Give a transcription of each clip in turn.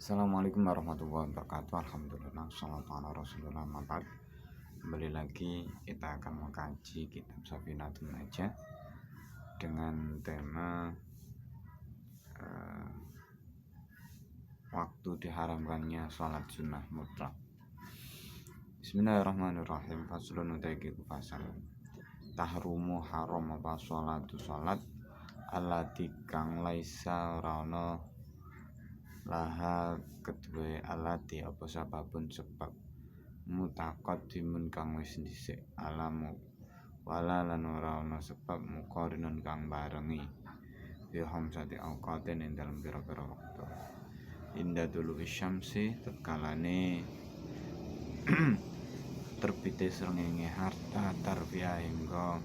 Assalamualaikum warahmatullahi wabarakatuh. Alhamdulillah, sallallahu ala rasulullah, mabad. Kembali lagi kita akan mengkaji kitab Safinatun Najah dengan tema waktu diharamkannya sholat sunnah mutlak. Bismillahirrahmanirrahim. Faslun utaiki fasal. Tahrumu haram apa sholatu sholat allati kang laisa rana laha kedue alati apa sababun sebab mutaqaddimun kang wis dhisik alamu wala lan ora ana sebab muqarinun kang barengi bi hamsati awqatin ing dalem pira-pira wektu inda dulu isyamsi tetkalane terbite srengenge harta tarbiya hingga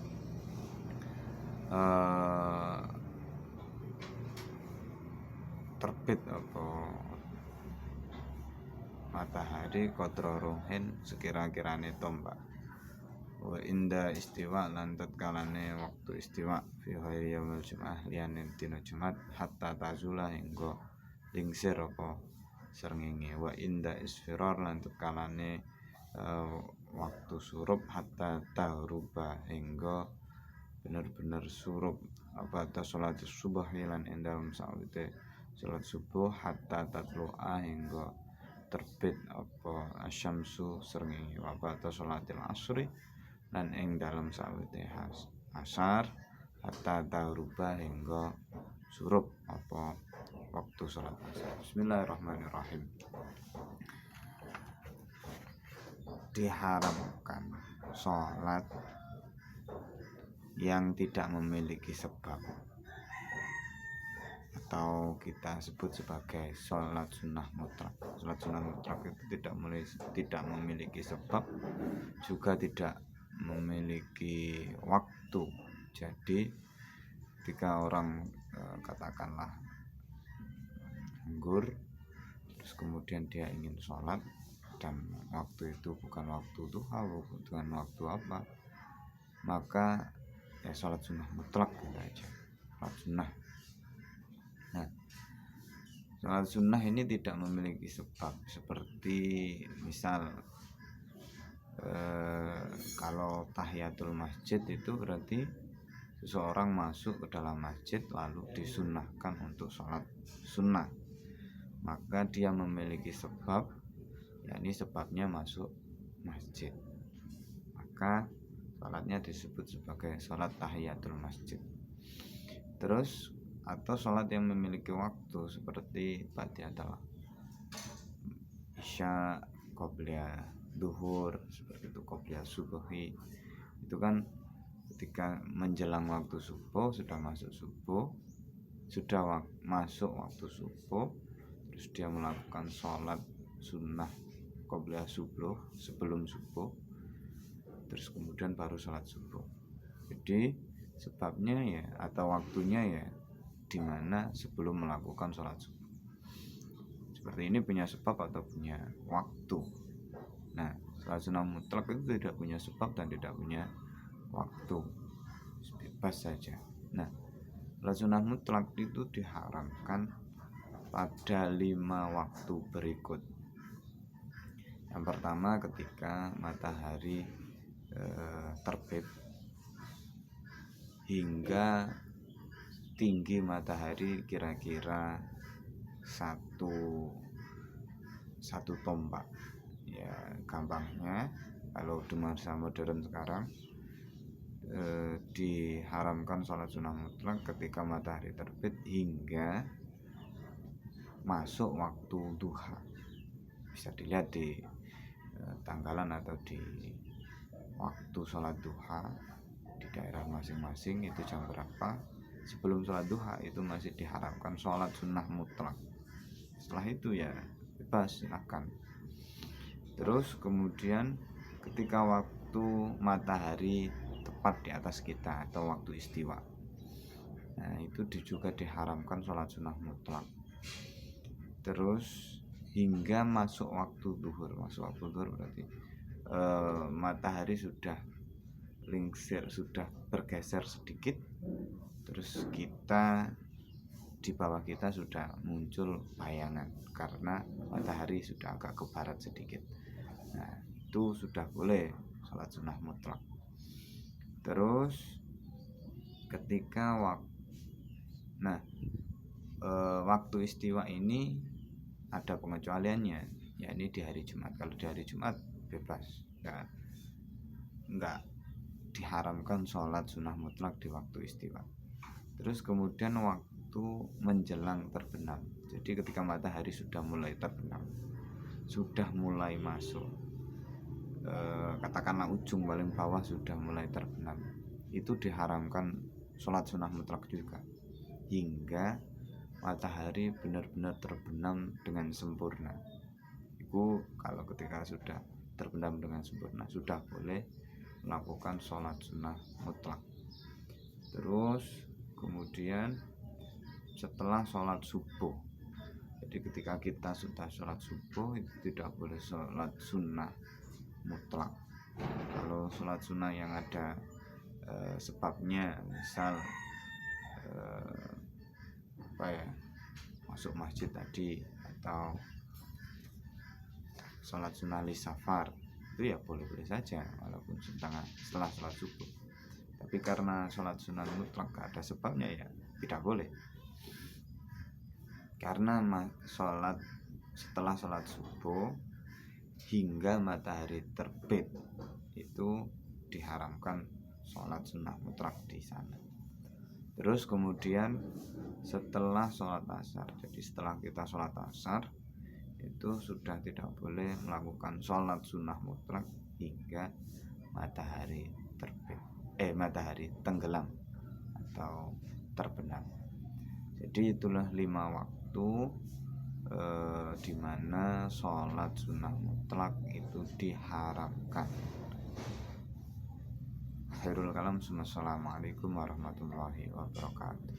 terbit apa matahari qadra ruhin sekira-kirane tombak wa inda istiwa lan tatkalane waktu istiwa fi ghairi yaumil jum'ah liyane dina Jumat hatta tazula hingga lingsir apa srengenge wa inda isfirar lan tatkalane waktu surup hatta tahruba hingga bener-bener surup apa ta salat subuh lan endam sawite salat subuh hatta tatlu'a hingga terbit apa asyamsu srengenge wa ta salatil asri lan ing dalem sawite asar hatta tahruba hingga surup apa waktu salat asar. Bismillahirrahmanirrahim. Diharamkan sholat yang tidak memiliki sebab atau kita sebut sebagai sholat sunnah mutlak. Sholat sunnah mutlak itu tidak memiliki sebab, juga tidak memiliki waktu. Jadi ketika orang katakanlah nganggur, terus kemudian dia ingin sholat dan waktu itu bukan waktu duha, bukan waktu apa, maka ya sholat sunnah mutlak gitu aja, sholat sunnah. Nah, sholat sunnah ini tidak memiliki sebab, seperti misal kalau tahiyatul masjid itu berarti seseorang masuk ke dalam masjid lalu disunnahkan untuk sholat sunnah, maka dia memiliki sebab, yakni sebabnya masuk masjid, maka sholatnya disebut sebagai sholat tahiyatul masjid. Terus atau sholat yang memiliki waktu seperti ba'datul isya, qobliyah duhur, seperti itu qobliyah subuhi, itu kan ketika menjelang waktu subuh, sudah masuk subuh, sudah masuk waktu subuh, terus dia melakukan sholat sunnah qobliyah subuh sebelum subuh, terus kemudian baru sholat subuh. Jadi sebabnya ya atau waktunya ya dimana sebelum melakukan sholat subuh. Seperti ini punya sebab atau punya waktu. Nah, sholat sunnah mutlak itu tidak punya sebab dan tidak punya waktu, bebas saja. Nah, sholat sunnah mutlak itu diharamkan pada 5 waktu berikut. Yang pertama ketika matahari terbit hingga tinggi matahari kira-kira satu tombak. Ya gampangnya kalau di masa modern sekarang diharamkan sholat sunnah mutlak ketika matahari terbit hingga masuk waktu duha. Bisa dilihat di tanggalan atau di waktu sholat duha di daerah masing-masing itu jam berapa. Sebelum sholat duha itu masih diharapkan sholat sunnah mutlak. Setelah itu ya bebas, silakan. Terus kemudian ketika waktu matahari tepat di atas kita atau waktu istiwa, nah itu juga diharamkan sholat sunnah mutlak. Terus hingga masuk waktu duhur. Masuk waktu duhur berarti matahari sudah lingsir, sudah bergeser sedikit, terus kita di bawah kita sudah muncul bayangan karena matahari sudah agak ke barat sedikit. Nah, itu sudah boleh sholat sunnah mutlak. Terus ketika waktu istiwa ini ada pengecualiannya, yakni di hari Jumat. Kalau di hari Jumat bebas, nggak diharamkan sholat sunnah mutlak di waktu istiwa. Terus kemudian waktu menjelang terbenam, jadi ketika matahari sudah mulai terbenam, sudah mulai masuk, katakanlah ujung paling bawah sudah mulai terbenam, itu diharamkan sholat sunnah mutlak juga hingga matahari benar-benar terbenam dengan sempurna. Itu kalau ketika sudah terbenam dengan sempurna sudah boleh melakukan sholat sunnah mutlak. Terus kemudian setelah sholat subuh, jadi ketika kita sudah sholat subuh itu tidak boleh sholat sunnah mutlak. Kalau sholat sunnah yang ada sebabnya, misal masuk masjid tadi, atau sholat sunnah li safar, itu ya boleh-boleh saja walaupun setelah sholat subuh. Tapi karena sholat sunnah mutlak gak ada sebabnya, ya tidak boleh. Karena setelah sholat subuh hingga matahari terbit itu diharamkan sholat sunnah mutlak di sana. Terus kemudian setelah sholat asar, jadi setelah kita sholat asar itu sudah tidak boleh melakukan sholat sunnah mutlak hingga matahari tenggelam atau terbenam. Jadi itulah 5 waktu di mana sholat sunnah mutlak itu diharamkan. Khairul kalam. Assalamualaikum warahmatullahi wabarakatuh.